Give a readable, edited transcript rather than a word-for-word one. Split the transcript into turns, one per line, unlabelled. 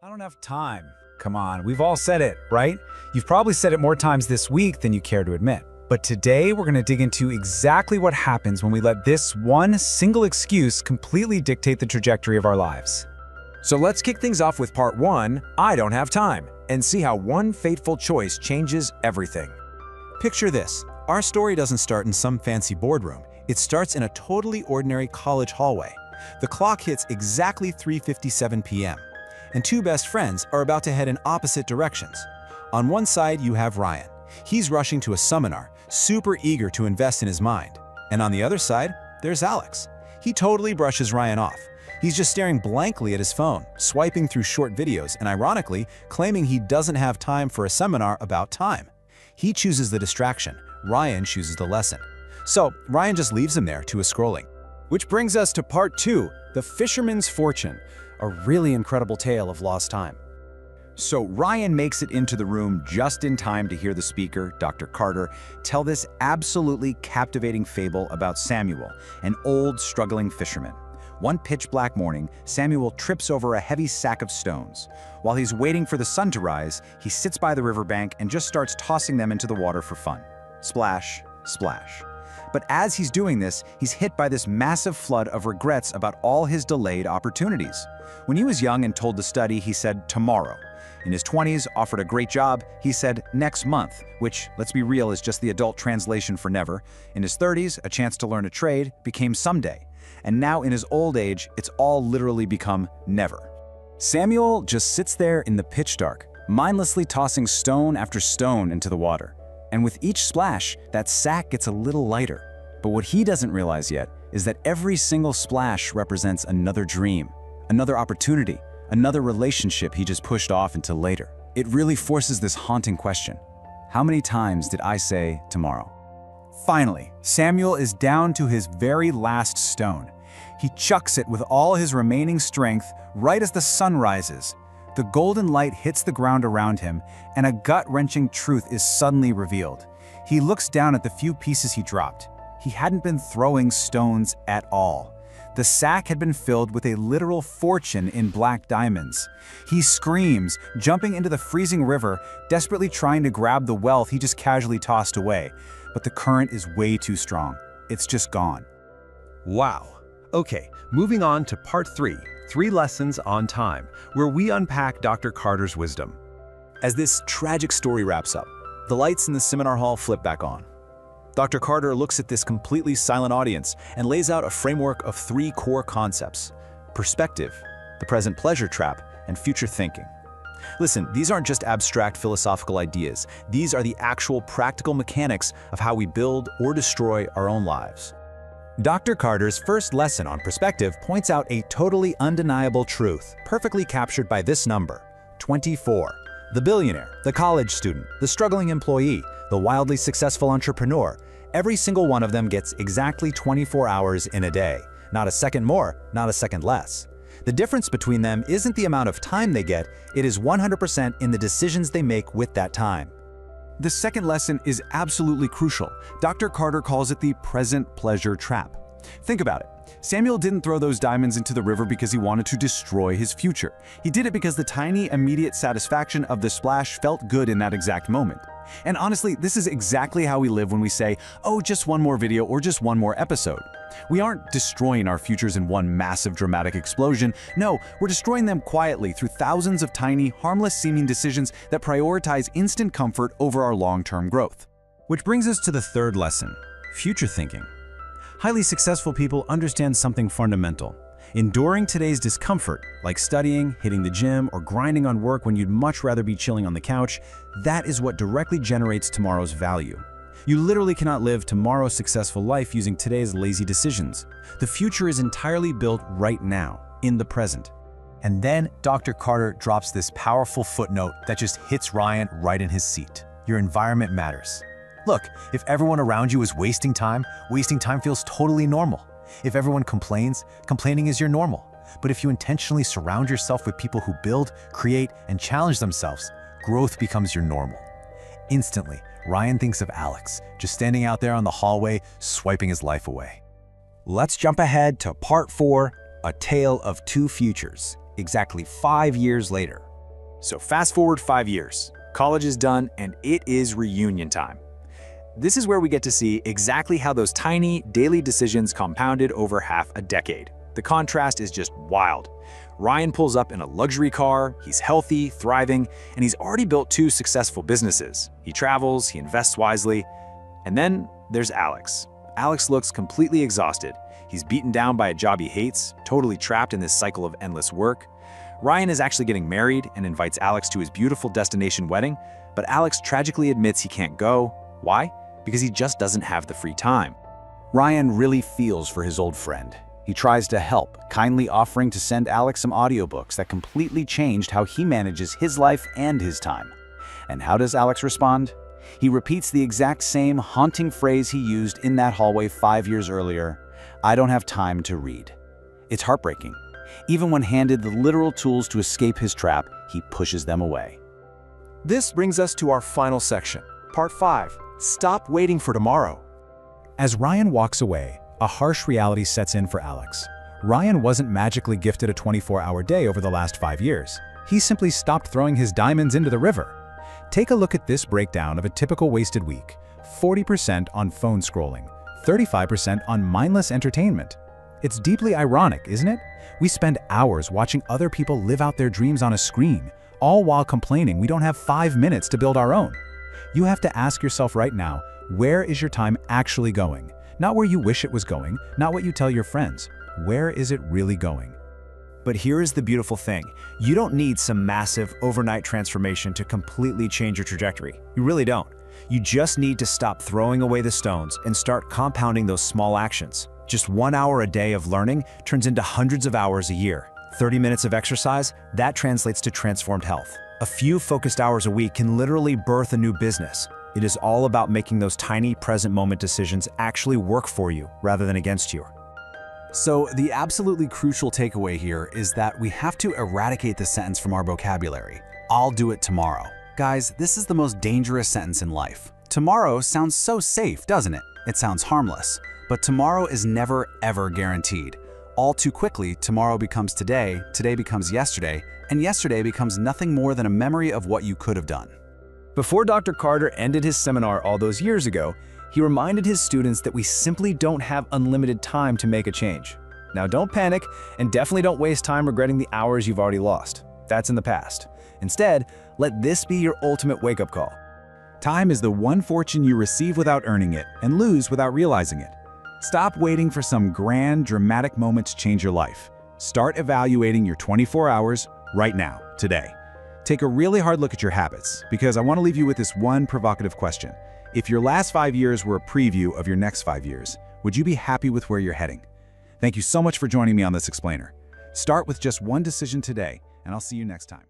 I don't have time. Come on, we've all said it, right? You've probably said it more times this week than you care to admit. But today we're going to dig into exactly what happens when we let this one single excuse completely dictate the trajectory of our lives.
So let's kick things off with part 1, I don't have time, and see how one fateful choice changes everything. Picture this. Our story doesn't start in some fancy boardroom. It starts in a totally ordinary college hallway. The clock hits exactly 3:57 p.m., and two best friends are about to head in opposite directions. On one side, you have Ryan. He's rushing to a seminar, super eager to invest in his mind. And on the other side, there's Alex. He totally brushes Ryan off. He's just staring blankly at his phone, swiping through short videos, and ironically, claiming he doesn't have time for a seminar about time. He chooses the distraction. Ryan chooses the lesson. So Ryan just leaves him there to his scrolling. Which brings us to part 2, The Fisherman's Fortune, a really incredible tale of lost time.
So Ryan makes it into the room just in time to hear the speaker, Dr. Carter, tell this absolutely captivating fable about Samuel, an old, struggling fisherman. One pitch-black morning, Samuel trips over a heavy sack of stones. While he's waiting for the sun to rise, he sits by the riverbank and just starts tossing them into the water for fun. Splash, splash. But as he's doing this, he's hit by this massive flood of regrets about all his delayed opportunities. When he was young and told to study, he said tomorrow. In his 20s, offered a great job, he said next month, which, let's be real, is just the adult translation for never. In his 30s, a chance to learn a trade became someday. And now in his old age, it's all literally become never. Samuel just sits there in the pitch dark, mindlessly tossing stone after stone into the water. And with each splash, that sack gets a little lighter. But what he doesn't realize yet is that every single splash represents another dream, another opportunity, another relationship he just pushed off until later. It really forces this haunting question. How many times did I say tomorrow? Finally, Samuel is down to his very last stone. He chucks it with all his remaining strength right as the sun rises. The golden light hits the ground around him, and a gut-wrenching truth is suddenly revealed. He looks down at the few pieces he dropped. He hadn't been throwing stones at all. The sack had been filled with a literal fortune in black diamonds. He screams, jumping into the freezing river, desperately trying to grab the wealth he just casually tossed away. But the current is way too strong. It's just gone.
Wow. Okay, moving on to part 3, 3 lessons on time, where we unpack Dr. Carter's wisdom.
As this tragic story wraps up, the lights in the seminar hall flip back on. Dr. Carter looks at this completely silent audience and lays out a framework of 3 core concepts: perspective, the present pleasure trap, and future thinking. Listen, these aren't just abstract philosophical ideas. These are the actual practical mechanics of how we build or destroy our own lives. Dr. Carter's first lesson on perspective points out a totally undeniable truth, perfectly captured by this number: 24. The billionaire, the college student, the struggling employee, the wildly successful entrepreneur, every single one of them gets exactly 24 hours in a day. Not a second more, not a second less. The difference between them isn't the amount of time they get, it is 100% in the decisions they make with that time.
The second lesson is absolutely crucial. Dr. Carter calls it the present pleasure trap. Think about it. Samuel didn't throw those diamonds into the river because he wanted to destroy his future. He did it because the tiny, immediate satisfaction of the splash felt good in that exact moment. And honestly, this is exactly how we live when we say, oh, just one more video or just one more episode. We aren't destroying our futures in one massive dramatic explosion. No, we're destroying them quietly through thousands of tiny, harmless-seeming decisions that prioritize instant comfort over our long-term growth. Which brings us to the third lesson: future thinking. Highly successful people understand something fundamental. Enduring today's discomfort, like studying, hitting the gym, or grinding on work when you'd much rather be chilling on the couch, that is what directly generates tomorrow's value. You literally cannot live tomorrow's successful life using today's lazy decisions. The future is entirely built right now, in the present. And then Dr. Carter drops this powerful footnote that just hits Ryan right in his seat. Your environment matters. Look, if everyone around you is wasting time feels totally normal. If everyone complains, complaining is your normal. But if you intentionally surround yourself with people who build, create, and challenge themselves, growth becomes your normal. Instantly, Ryan thinks of Alex, just standing out there on the hallway, swiping his life away. Let's jump ahead to part 4, A Tale of Two Futures, exactly 5 years later.
So fast forward 5 years. College is done, and it is reunion time. This is where we get to see exactly how those tiny, daily decisions compounded over half a decade. The contrast is just wild. Ryan pulls up in a luxury car, he's healthy, thriving, and he's already built 2 successful businesses. He travels, he invests wisely. And then there's Alex. Alex looks completely exhausted. He's beaten down by a job he hates, totally trapped in this cycle of endless work. Ryan is actually getting married and invites Alex to his beautiful destination wedding, but Alex tragically admits he can't go. Why? Because he just doesn't have the free time.
Ryan really feels for his old friend. He tries to help, kindly offering to send Alex some audiobooks that completely changed how he manages his life and his time. And how does Alex respond? He repeats the exact same haunting phrase he used in that hallway 5 years earlier: "I don't have time to read." It's heartbreaking. Even when handed the literal tools to escape his trap, he pushes them away.
This brings us to our final section, Part 5. Stop waiting for tomorrow.
As Ryan walks away, a harsh reality sets in for Alex. Ryan wasn't magically gifted a 24-hour day over the last 5 years. He simply stopped throwing his diamonds into the river. Take a look at this breakdown of a typical wasted week. 40% on phone scrolling, 35% on mindless entertainment. It's deeply ironic, isn't it? We spend hours watching other people live out their dreams on a screen, all while complaining we don't have 5 minutes to build our own. You have to ask yourself right now, where is your time actually going? Not where you wish it was going, not what you tell your friends. Where is it really going?
But here is the beautiful thing. You don't need some massive overnight transformation to completely change your trajectory. You really don't. You just need to stop throwing away the stones and start compounding those small actions. Just 1 hour a day of learning turns into hundreds of hours a year. 30 minutes of exercise, that translates to transformed health. A few focused hours a week can literally birth a new business. It is all about making those tiny present moment decisions actually work for you rather than against you.
So the absolutely crucial takeaway here is that we have to eradicate the sentence from our vocabulary. "I'll do it tomorrow." Guys, this is the most dangerous sentence in life. Tomorrow sounds so safe, doesn't it? It sounds harmless. But tomorrow is never, ever guaranteed. All too quickly, tomorrow becomes today, today becomes yesterday, and yesterday becomes nothing more than a memory of what you could have done.
Before Dr. Carter ended his seminar all those years ago, he reminded his students that we simply don't have unlimited time to make a change. Now don't panic, and definitely don't waste time regretting the hours you've already lost. That's in the past. Instead, let this be your ultimate wake-up call.
Time is the one fortune you receive without earning it and lose without realizing it. Stop waiting for some grand, dramatic moment to change your life. Start evaluating your 24 hours right now, today. Take a really hard look at your habits, because I want to leave you with this one provocative question. If your last 5 years were a preview of your next 5 years, would you be happy with where you're heading? Thank you so much for joining me on this explainer. Start with just one decision today, and I'll see you next time.